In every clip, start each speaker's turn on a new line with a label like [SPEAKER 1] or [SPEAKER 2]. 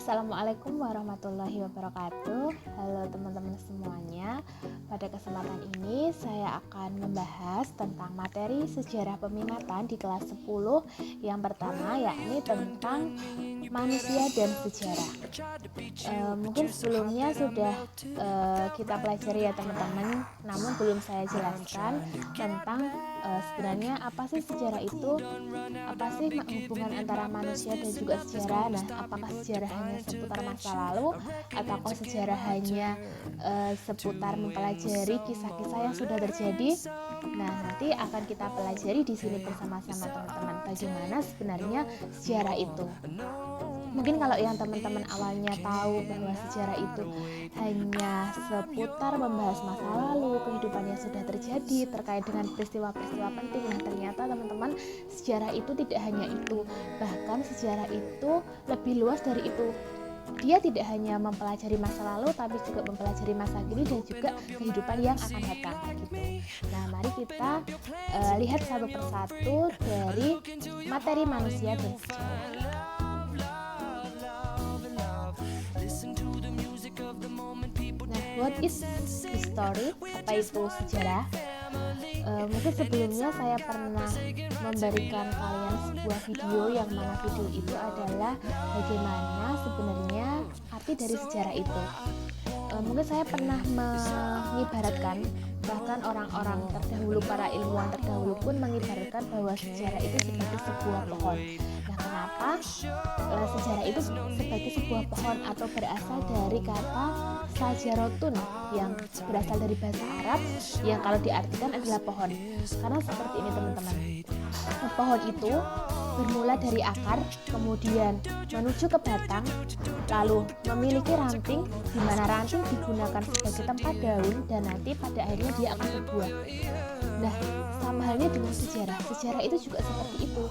[SPEAKER 1] Assalamualaikum warahmatullahi wabarakatuh. Halo teman-teman semuanya. Pada kesempatan ini saya akan membahas tentang materi sejarah peminatan di kelas 10 yang pertama, yakni tentang manusia dan sejarah. Mungkin sebelumnya sudah kita pelajari ya teman-teman, namun belum saya jelaskan tentang sebenarnya apa sih sejarah itu, apa sih hubungan antara manusia dan juga sejarah. Nah, apakah sejarah hanya seputar masa lalu ataukah sejarah hanya seputar mempelajari kisah-kisah yang sudah terjadi? Nah, nanti akan kita pelajari di sini bersama-sama teman-teman bagaimana sebenarnya sejarah itu. Mungkin kalau yang teman-teman awalnya tahu bahwa sejarah itu hanya seputar membahas masa lalu, kehidupan yang sudah terjadi terkait dengan peristiwa-peristiwa penting. Nah, ternyata teman-teman, sejarah itu tidak hanya itu. Bahkan sejarah itu lebih luas dari itu. Dia tidak hanya mempelajari masa lalu, tapi juga mempelajari masa kini dan juga kehidupan yang akan datang gitu. Nah, mari kita lihat satu persatu dari materi manusia dan sejarah. What is history? Apa itu sejarah? Mungkin sebelumnya saya pernah memberikan kalian sebuah video yang mana video itu adalah bagaimana sebenarnya arti dari sejarah itu. Mungkin saya pernah mengibaratkan, bahkan orang-orang terdahulu, para ilmuwan terdahulu pun mengibaratkan bahwa sejarah itu sebagai sebuah pohon. Nah, kenapa sejarah itu sebagai sebuah pohon atau berasal dari kata sajarotun yang berasal dari bahasa Arab yang kalau diartikan adalah pohon. Karena seperti ini teman-teman, pohon itu bermula dari akar, kemudian menuju ke batang, lalu memiliki ranting, di mana ranting digunakan sebagai tempat daun dan nanti pada akhirnya dia akan berbuah. Nah, sama halnya dengan sejarah. Sejarah itu juga seperti itu.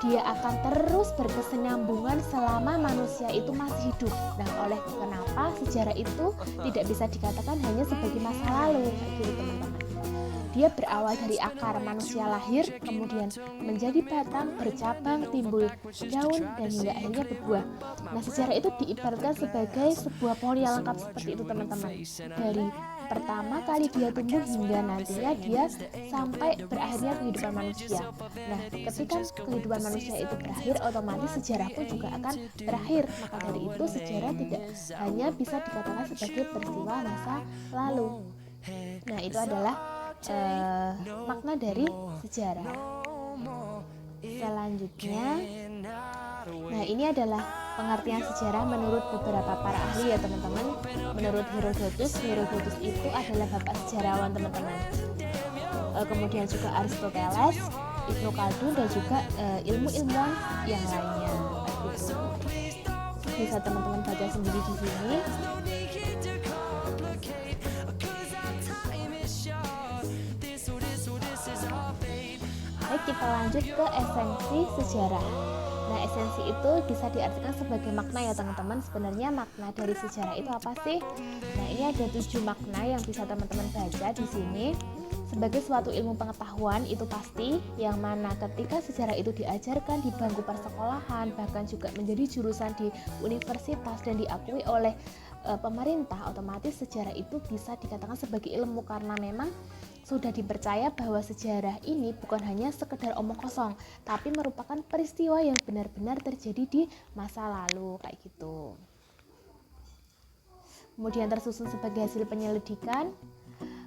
[SPEAKER 1] Dia akan terus berkesinambungan selama manusia itu masih hidup. Nah, oleh kenapa sejarah itu tidak bisa dikatakan hanya sebagai masa lalu, gitu teman-teman. Dia berawal dari akar, manusia lahir, kemudian menjadi batang, bercabang, timbul daun, dan hingga akhirnya berbuah. Nah, sejarah itu diibaratkan sebagai sebuah pohon yang lengkap seperti itu teman-teman. Dari pertama kali dia tumbuh hingga nantinya dia sampai berakhirnya kehidupan manusia. Nah, ketika kehidupan manusia itu berakhir, otomatis sejarah pun juga akan berakhir. Maka dari itu sejarah tidak hanya bisa dikatakan sebagai peristiwa masa lalu. Nah, itu adalah makna dari sejarah. Selanjutnya, nah ini adalah pengertian sejarah menurut beberapa para ahli ya teman-teman. Menurut Herodotus itu adalah bapak sejarawan teman-teman. Kemudian juga Aristoteles, Ibnu Khaldun dan juga ilmu-ilmuwan yang lainnya. Gitu. Bisa teman-teman baca sendiri di sini. Baik, kita lanjut ke esensi sejarah. Nah, esensi itu bisa diartikan sebagai makna ya teman-teman. Sebenarnya makna dari sejarah itu apa sih? Nah, ini ada 7 makna yang bisa teman-teman baca di sini. Sebagai suatu ilmu pengetahuan itu pasti, yang mana ketika sejarah itu diajarkan di bangku persekolahan, bahkan juga menjadi jurusan di universitas dan diakui oleh pemerintah, otomatis sejarah itu bisa dikatakan sebagai ilmu karena memang sudah dipercaya bahwa sejarah ini bukan hanya sekedar omong kosong, tapi merupakan peristiwa yang benar-benar terjadi di masa lalu, kayak gitu. Kemudian tersusun sebagai hasil penyelidikan,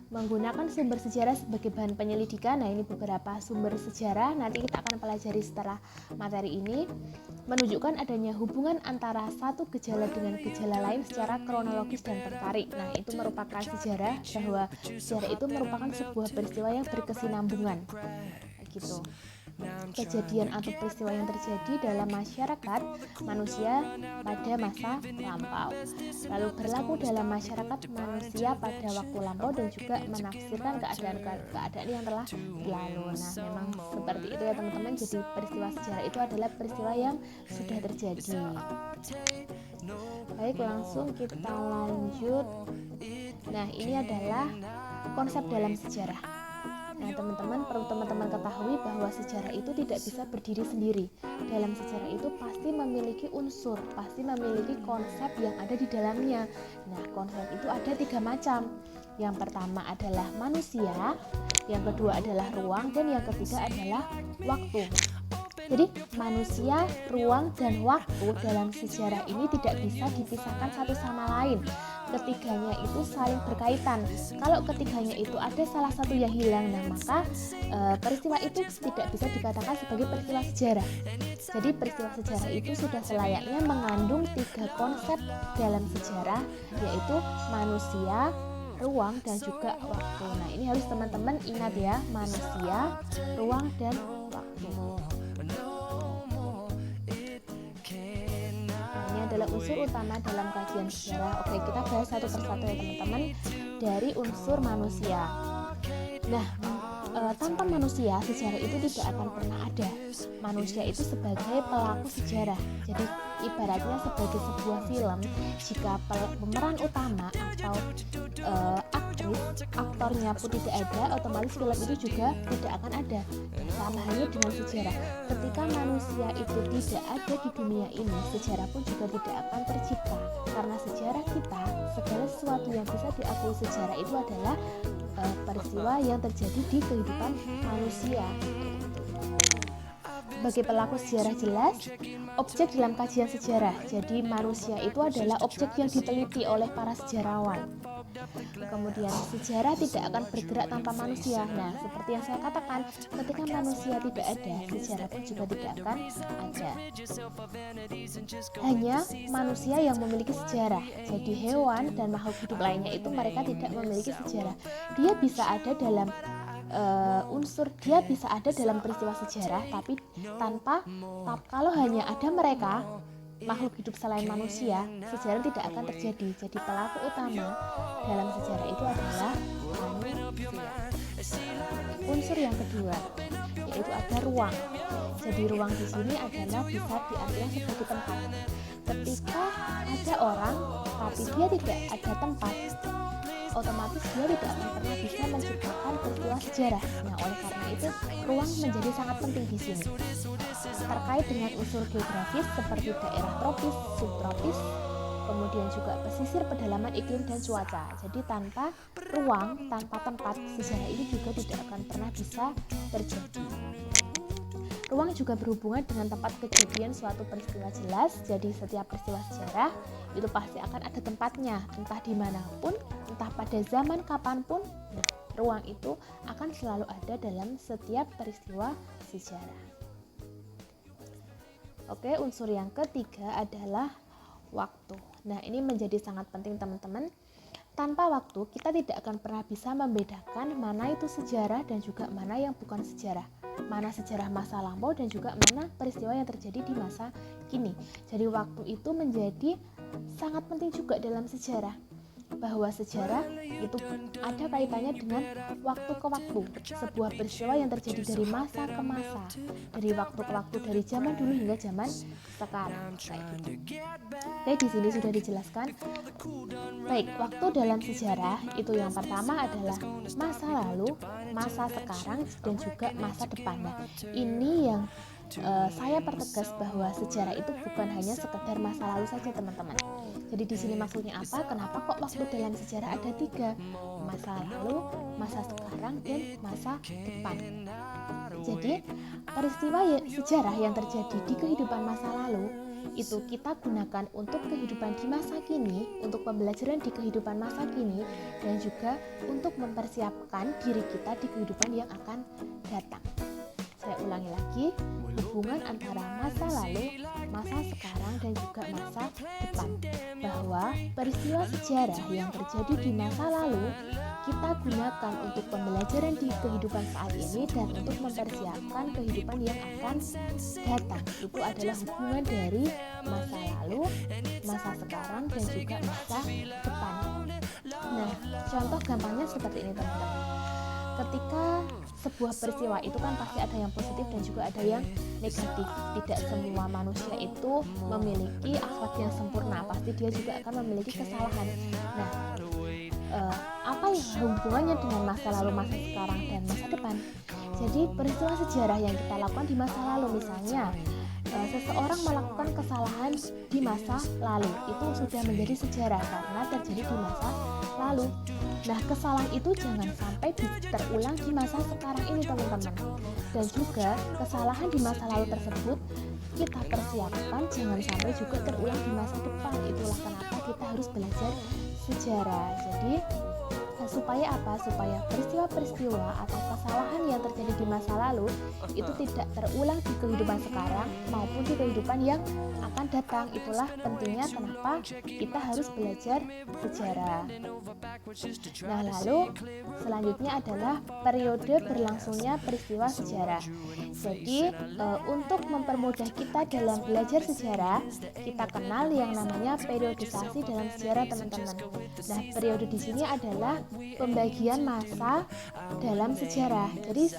[SPEAKER 1] menggunakan sumber sejarah sebagai bahan penyelidikan. Nah, ini beberapa sumber sejarah, nanti kita akan pelajari setelah materi ini. Menunjukkan adanya hubungan antara satu gejala dengan gejala lain secara kronologis dan tertarik. Nah, itu merupakan sejarah, bahwa sejarah itu merupakan sebuah peristiwa yang berkesinambungan, gitu. Kejadian atau peristiwa yang terjadi dalam masyarakat manusia pada masa lampau, lalu berlaku dalam masyarakat manusia pada waktu lampau dan juga menafsirkan keadaan yang telah berlalu. Nah, memang seperti itu ya teman-teman. Jadi peristiwa sejarah itu adalah peristiwa yang sudah terjadi. Baik, langsung kita lanjut. Nah, ini adalah konsep dalam sejarah. Nah, teman-teman perlu teman-teman ketahui bahwa sejarah itu tidak bisa berdiri sendiri. Dalam sejarah itu pasti memiliki unsur, pasti memiliki konsep yang ada di dalamnya. Nah, konsep itu ada 3 macam. Yang pertama adalah manusia, yang kedua adalah ruang, dan yang ketiga adalah waktu. Jadi manusia, ruang, dan waktu dalam sejarah ini tidak bisa dipisahkan satu sama lain. Ketiganya itu saling berkaitan. Kalau ketiganya itu ada salah satu yang hilang, nah maka peristiwa itu tidak bisa dikatakan sebagai peristiwa sejarah. Jadi peristiwa sejarah itu sudah selayaknya mengandung 3 konsep dalam sejarah, yaitu manusia, ruang, dan juga waktu. Nah, ini harus teman-teman ingat ya, manusia, ruang, dan waktu. Adalah unsur utama dalam kajian sejarah. Oke, kita bahas satu persatu ya teman-teman. Dari unsur manusia. Nah, tanpa manusia sejarah itu tidak akan pernah ada. Manusia itu sebagai pelaku sejarah. Jadi ibaratnya sebagai sebuah film, jika pemeran utama atau aktornya pun tidak ada, otomatis film itu juga tidak akan ada. Sama halnya dengan sejarah. Ketika manusia itu tidak ada di dunia ini, sejarah pun juga tidak akan tercipta. Karena sejarah kita, segala sesuatu yang bisa diakui sejarah itu adalah peristiwa yang terjadi di kehidupan manusia. Sebagai pelaku sejarah jelas, objek dalam kajian sejarah. Jadi manusia itu adalah objek yang diteliti oleh para sejarawan. Kemudian sejarah tidak akan bergerak tanpa manusia. Nah, seperti yang saya katakan, ketika manusia tidak ada, sejarah pun juga tidak akan ada. Hanya manusia yang memiliki sejarah. Jadi hewan dan makhluk hidup lainnya itu mereka tidak memiliki sejarah. Dia bisa ada dalam dia bisa ada dalam peristiwa sejarah, tapi kalau hanya ada mereka, makhluk hidup selain manusia, sejarah tidak akan terjadi. Jadi pelaku utama dalam sejarah itu adalah manusia. Unsur yang kedua yaitu ada ruang. Jadi ruang di sini adalah bisa diartikan sebagai tempat. Ketika ada orang tapi dia tidak ada tempat, otomatis dia tidak akan pernah bisa menciptakan peristiwa sejarah. Nah, oleh karena itu ruang menjadi sangat penting di sini. Terkait dengan unsur geografis seperti daerah tropis, subtropis, kemudian juga pesisir, pedalaman, iklim, dan cuaca. Jadi tanpa ruang, tanpa tempat, sejarah ini juga tidak akan pernah bisa terjadi. Ruang juga berhubungan dengan tempat kejadian suatu peristiwa jelas. Jadi setiap peristiwa sejarah itu pasti akan ada tempatnya, entah dimanapun, entah pada zaman kapanpun. Ruang itu akan selalu ada dalam setiap peristiwa sejarah. Oke, unsur yang ketiga adalah waktu. Nah, ini menjadi sangat penting teman-teman. Tanpa waktu, kita tidak akan pernah bisa membedakan mana itu sejarah dan juga mana yang bukan sejarah. Mana sejarah masa lampau dan juga mana peristiwa yang terjadi di masa kini. Jadi waktu itu menjadi sangat penting juga dalam sejarah. Bahwa sejarah itu ada kaitannya dengan waktu ke waktu, sebuah peristiwa yang terjadi dari masa ke masa, dari waktu ke waktu, dari zaman dulu hingga zaman sekarang. Oke, di sini sudah dijelaskan. Baik, waktu dalam sejarah itu yang pertama adalah masa lalu, masa sekarang, dan juga masa depan. Nah, ini yang saya pertegas bahwa sejarah itu bukan hanya sekedar masa lalu saja, teman-teman. Jadi di sini maksudnya apa? Kenapa kok waktu dalam sejarah ada 3? Masa lalu, masa sekarang, dan masa depan. Jadi peristiwa sejarah yang terjadi di kehidupan masa lalu itu kita gunakan untuk kehidupan di masa kini, untuk pembelajaran di kehidupan masa kini, dan juga untuk mempersiapkan diri kita di kehidupan yang akan datang. Saya ulangi lagi, hubungan antara masa lalu, masa sekarang, dan juga masa depan. Bahwa peristiwa sejarah yang terjadi di masa lalu kita gunakan untuk pembelajaran di kehidupan saat ini dan untuk mempersiapkan kehidupan yang akan datang. Itu adalah hubungan dari masa lalu, masa sekarang, dan juga masa depan. Nah, contoh gampangnya seperti ini teman-teman. Ketika sebuah peristiwa itu kan pasti ada yang positif dan juga ada yang negatif. Tidak semua manusia itu memiliki akhlak yang sempurna, pasti dia juga akan memiliki kesalahan. Nah, apa yang hubungannya dengan masa lalu, masa sekarang, dan masa depan. Jadi peristiwa sejarah yang kita lakukan di masa lalu, misalnya seseorang melakukan kesalahan di masa lalu, itu sudah menjadi sejarah karena terjadi di masa lalu. Nah, kesalahan itu jangan sampai terulang di masa sekarang ini, teman-teman. Dan juga kesalahan di masa lalu tersebut kita persiapkan jangan sampai juga terulang di masa depan. Itulah kenapa kita harus belajar sejarah. Jadi supaya apa? Supaya peristiwa-peristiwa atau kesalahan yang terjadi di masa lalu itu tidak terulang di kehidupan sekarang maupun di kehidupan yang akan datang. Itulah pentingnya kenapa kita harus belajar sejarah. Nah, lalu selanjutnya adalah periode berlangsungnya peristiwa sejarah. Jadi untuk mempermudah kita dalam belajar sejarah, kita kenal yang namanya periodisasi dalam sejarah, teman-teman. Nah, periode di sini adalah pembagian masa dalam sejarah. Jadi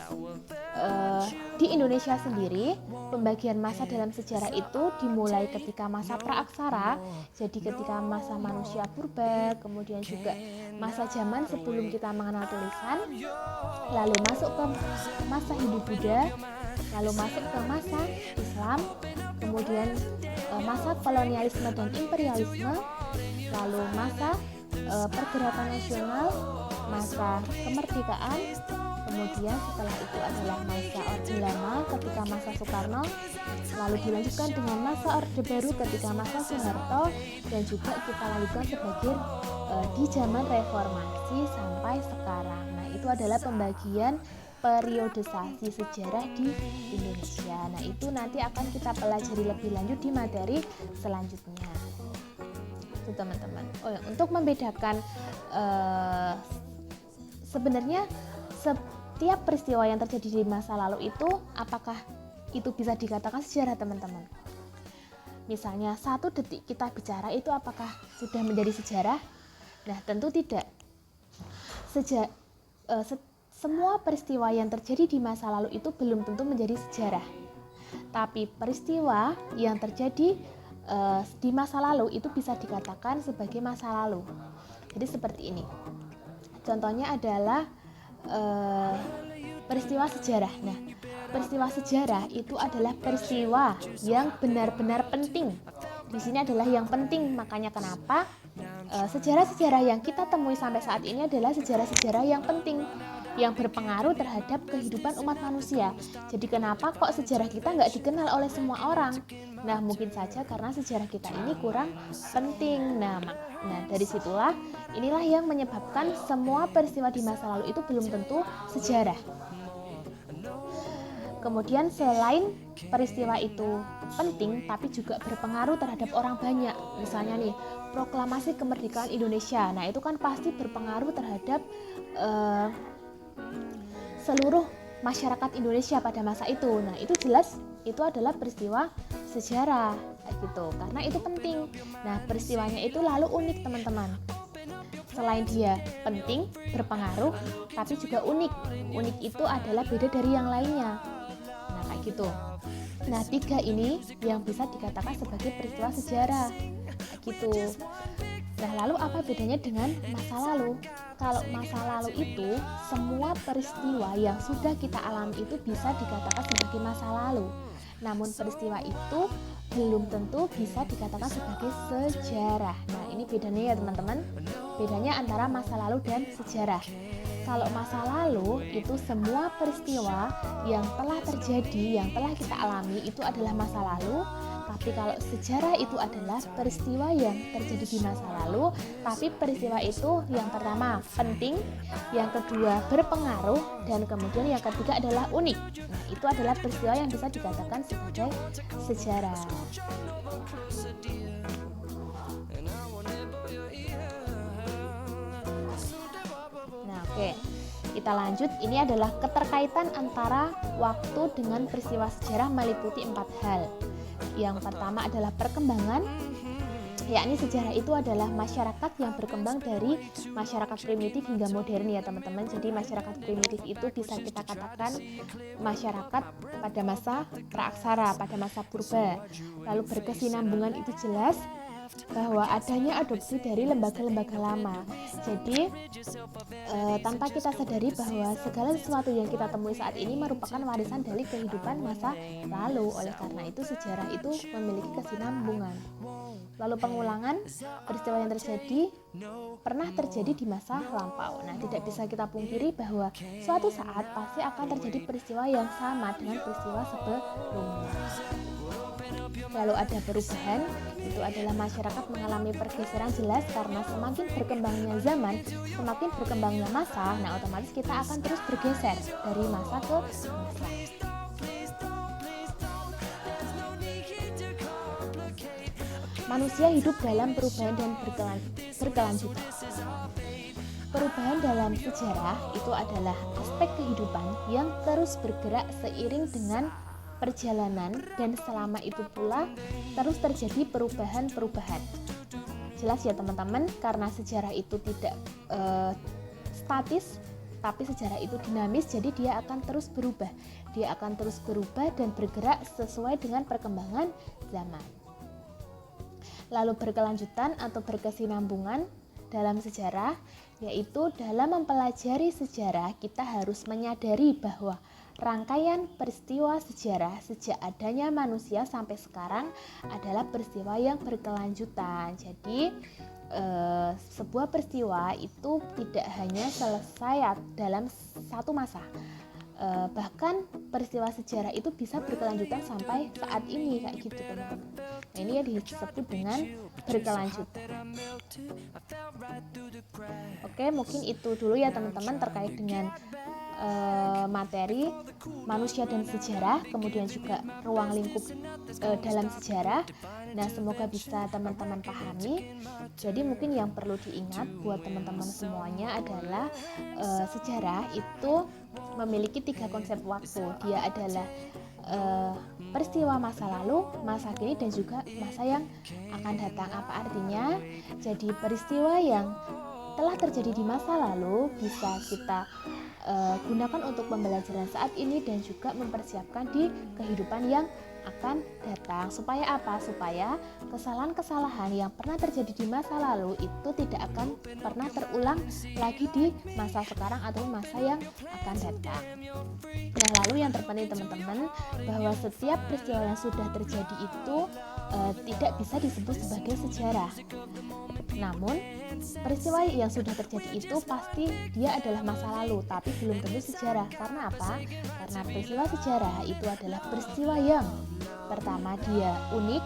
[SPEAKER 1] di Indonesia sendiri pembagian masa dalam sejarah itu dimulai ketika masa praaksara, jadi ketika masa manusia purba, kemudian juga masa zaman sebelum kita mengenal tulisan, lalu masuk ke masa Hindu-Buddha, lalu masuk ke masa Islam, kemudian masa kolonialisme dan imperialisme, lalu masa pergerakan nasional, masa kemerdekaan, kemudian setelah itu adalah masa Orde Lama ketika masa Soekarno, lalu dilanjutkan dengan masa Orde Baru ketika masa Soeharto, dan juga kita lanjutkan sebagai di zaman reformasi sampai sekarang. Nah, itu adalah pembagian periodisasi sejarah di Indonesia. Nah, itu nanti akan kita pelajari lebih lanjut di materi selanjutnya. Itu, teman-teman. Oh ya, untuk membedakan sebenarnya setiap peristiwa yang terjadi di masa lalu itu apakah itu bisa dikatakan sejarah, teman-teman? Misalnya 1 detik kita bicara itu apakah sudah menjadi sejarah? Nah, tentu tidak. Semua peristiwa yang terjadi di masa lalu itu belum tentu menjadi sejarah. Tapi peristiwa yang terjadi di masa lalu itu bisa dikatakan sebagai masa lalu. Jadi seperti ini. Contohnya adalah peristiwa sejarah. Nah, peristiwa sejarah itu adalah peristiwa yang benar-benar penting. Di sini adalah yang penting, makanya kenapa sejarah-sejarah yang kita temui sampai saat ini adalah sejarah-sejarah yang penting, yang berpengaruh terhadap kehidupan umat manusia. Jadi kenapa kok sejarah kita nggak dikenal oleh semua orang? Nah, mungkin saja karena sejarah kita ini kurang penting. Nah, dari situlah inilah yang menyebabkan semua peristiwa di masa lalu itu belum tentu sejarah. Kemudian selain peristiwa itu penting tapi juga berpengaruh terhadap orang banyak. Misalnya nih, proklamasi kemerdekaan Indonesia. Nah, itu kan pasti berpengaruh terhadap seluruh masyarakat Indonesia pada masa itu. Nah, itu jelas itu adalah peristiwa sejarah gitu, karena itu penting. Nah, peristiwanya itu lalu unik, teman-teman. Selain dia penting, berpengaruh, tapi juga unik. Unik itu adalah beda dari yang lainnya. Nah, kayak gitu. Nah, 3 ini yang bisa dikatakan sebagai peristiwa sejarah gitu. Nah, lalu apa bedanya dengan masa lalu? Kalau masa lalu itu semua peristiwa yang sudah kita alami itu bisa dikatakan sebagai masa lalu. Namun peristiwa itu belum tentu bisa dikatakan sebagai sejarah. Nah, ini bedanya ya, teman-teman. Bedanya antara masa lalu dan sejarah. Kalau masa lalu itu semua peristiwa yang telah terjadi, yang telah kita alami itu adalah masa lalu. Tapi kalau sejarah itu adalah peristiwa yang terjadi di masa lalu, tapi peristiwa itu yang pertama penting, yang kedua berpengaruh, dan kemudian yang ketiga adalah unik. Nah, itu adalah peristiwa yang bisa dikatakan sebagai sejarah. Nah, oke. Kita lanjut, ini adalah keterkaitan antara waktu dengan peristiwa sejarah meliputi 4 hal. Yang pertama adalah perkembangan, yakni sejarah itu adalah masyarakat yang berkembang dari masyarakat primitif hingga modern ya, teman-teman. Jadi masyarakat primitif itu bisa kita katakan masyarakat pada masa praaksara, pada masa purba. Lalu berkesinambungan itu jelas. bahwa adanya adopsi dari lembaga-lembaga lama. Jadi tanpa kita sadari bahwa segala sesuatu yang kita temui saat ini merupakan warisan dari kehidupan masa lalu. Oleh karena itu sejarah itu memiliki kesinambungan. Lalu pengulangan peristiwa yang terjadi pernah terjadi di masa lampau. Nah, tidak bisa kita pungkiri bahwa suatu saat pasti akan terjadi peristiwa yang sama dengan peristiwa sebelumnya. Lalu ada perubahan, itu adalah masyarakat mengalami pergeseran jelas karena semakin berkembangnya zaman, semakin berkembangnya masa, nah otomatis kita akan terus bergeser dari masa ke masa. Manusia hidup dalam perubahan dan berkelanjutan. Perubahan dalam sejarah itu adalah aspek kehidupan yang terus bergerak seiring dengan perjalanan dan selama itu pula terus terjadi perubahan-perubahan. Jelas ya teman-teman, karena sejarah itu tidak statis, tapi sejarah itu dinamis, jadi dia akan terus berubah. Dia akan terus berubah dan bergerak sesuai dengan perkembangan zaman. Lalu berkelanjutan atau berkesinambungan dalam sejarah, yaitu dalam mempelajari sejarah kita harus menyadari bahwa rangkaian peristiwa sejarah sejak adanya manusia sampai sekarang adalah peristiwa yang berkelanjutan. Jadi sebuah peristiwa itu tidak hanya selesai dalam satu masa. Bahkan peristiwa sejarah itu bisa berkelanjutan sampai saat ini, kayak gitu teman-teman. Nah, ini yang disebut dengan berkelanjutan. Oke, mungkin itu dulu ya teman-teman terkait dengan materi manusia dan sejarah, kemudian juga ruang lingkup dalam sejarah. Nah, semoga bisa teman-teman pahami. Jadi mungkin yang perlu diingat buat teman-teman semuanya adalah sejarah itu memiliki 3 konsep waktu. Dia adalah peristiwa masa lalu, masa kini, dan juga masa yang akan datang. Apa artinya? Jadi peristiwa yang telah terjadi di masa lalu bisa kita gunakan untuk pembelajaran saat ini dan juga mempersiapkan di kehidupan yang akan datang. Supaya apa? Supaya kesalahan-kesalahan yang pernah terjadi di masa lalu itu tidak akan pernah terulang lagi di masa sekarang atau masa yang akan datang. Nah, lalu yang terpenting teman-teman, bahwa setiap peristiwa yang sudah terjadi itu tidak bisa disebut sebagai sejarah. Namun peristiwa yang sudah terjadi itu pasti dia adalah masa lalu, tapi belum tentu sejarah. Karena apa? Karena peristiwa sejarah itu adalah peristiwa yang pertama dia unik,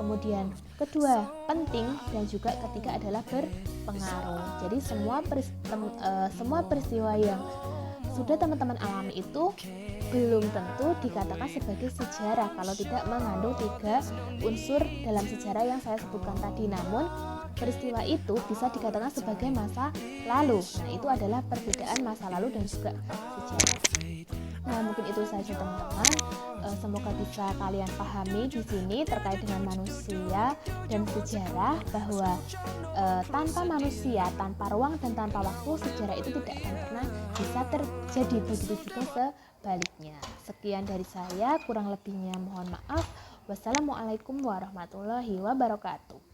[SPEAKER 1] kemudian kedua penting, dan juga ketiga adalah berpengaruh. Jadi semua peristiwa yang sudah teman-teman alami itu belum tentu dikatakan sebagai sejarah kalau tidak mengandung 3 unsur dalam sejarah yang saya sebutkan tadi. Namun peristiwa itu bisa dikatakan sebagai masa lalu. Nah, itu adalah perbedaan masa lalu dan juga sejarah. Nah, mungkin itu saja teman-teman. Semoga bisa kalian pahami di sini terkait dengan manusia dan sejarah, bahwa tanpa manusia, tanpa ruang dan tanpa waktu, sejarah itu tidak akan pernah bisa terjadi. Begitu juga sebaliknya. Sekian dari saya, kurang lebihnya mohon maaf. Wassalamualaikum warahmatullahi wabarakatuh.